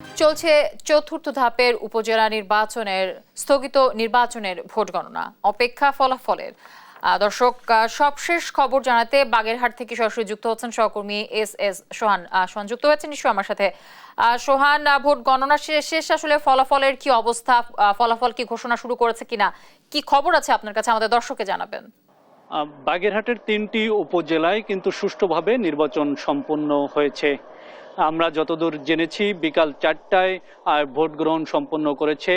চলছে চতুর্থ ধাপের উপজেলা নির্বাচনের স্থগিত নির্বাচনের ভোট গণনা অপেক্ষা ফলাফলের। দর্শক, সবশেষ খবর জানাতে বাগেরহাট থেকে সরাসরি যুক্ত হচ্ছেন সহকর্মী এস সোহান। সংযুক্ত হয়েছেন নিশ্চয়ই আমার সাথে। সোহান, ভোট গণনা শেষ, আসলে ফলাফলের কি অবস্থা? ফলাফল কি ঘোষণা শুরু করেছে কিনা, কি খবর আছে আপনার কাছে, আমাদের দর্শককে জানাবেন। বাগেরহাটের 3টি উপজেলায় কিন্তু সুষ্ঠুভাবে নির্বাচন সম্পন্ন হয়েছে। আমরা যতদূর জেনেছি বিকাল 4টায় ভোট গ্রহণ সম্পন্ন করেছে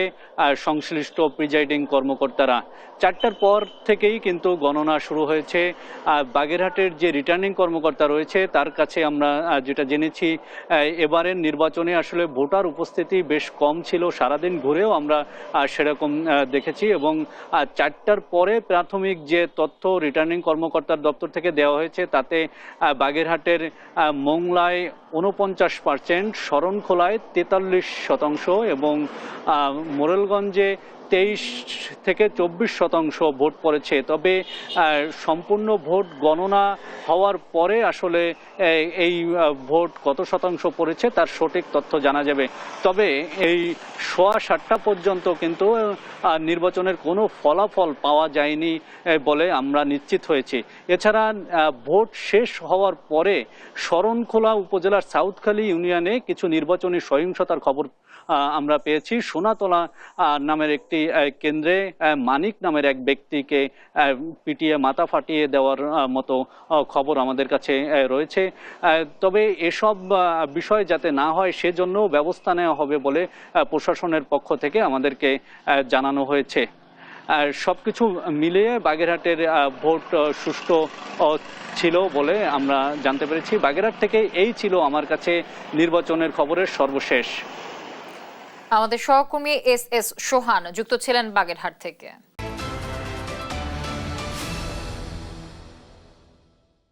সংশ্লিষ্ট প্রিজাইডিং কর্মকর্তারা। 4টার পর থেকেই কিন্তু গণনা শুরু হয়েছে। বাগেরহাটের যে রিটার্নিং কর্মকর্তা রয়েছে তার কাছে আমরা যেটা জেনেছি, এবারের নির্বাচনে আসলে ভোটার উপস্থিতি বেশ কম ছিল। সারাদিন ঘুরেও আমরা সেরকম দেখেছি এবং 4টার পরে প্রাথমিক যে তথ্য রিটার্নিং কর্মকর্তার দপ্তর থেকে দেওয়া হয়েছে তাতে বাগেরহাটের মোংলায় 49%, শরণখোলায় 43% এবং মোরেলগঞ্জে 23 থেকে 24% ভোট পড়েছে। তবে সম্পূর্ণ ভোট গণনা হওয়ার পরে আসলে এই ভোট কত শতাংশ পড়েছে তার সঠিক তথ্য জানা যাবে। তবে এই 7:15 পর্যন্ত কিন্তু নির্বাচনের কোনো ফলাফল পাওয়া যায়নি বলে আমরা নিশ্চিত হয়েছি। এছাড়া ভোট শেষ হওয়ার পরে শরণখোলা উপজেলার সাউথখালী ইউনিয়নে কিছু নির্বাচনী সহিংসতার খবর আমরা পেয়েছি। সোনাতলা নামের একটি কেন্দ্রে মানিক নামের এক ব্যক্তিকে পিটিয়ে মাথা ফাটিয়ে দেওয়ার মতো খবর আমাদের কাছে রয়েছে। তবে এসব বিষয় যাতে না হয় সেজন্য ব্যবস্থা নেওয়া হবে বলে প্রশাসনের পক্ষ থেকে আমাদেরকে জানানো হয়েছে। সবকিছু মিলিয়ে বাগেরহাটের ভোট সুষ্ঠু ছিল বলে আমরা জানতে পেরেছি। বাগেরহাট থেকে এই ছিল আমার কাছে নির্বাচনের খবরের সর্বশেষ। আমাদের সহকর্মী এস সোহান যুক্ত ছিলেন বাগেরহাট থেকে।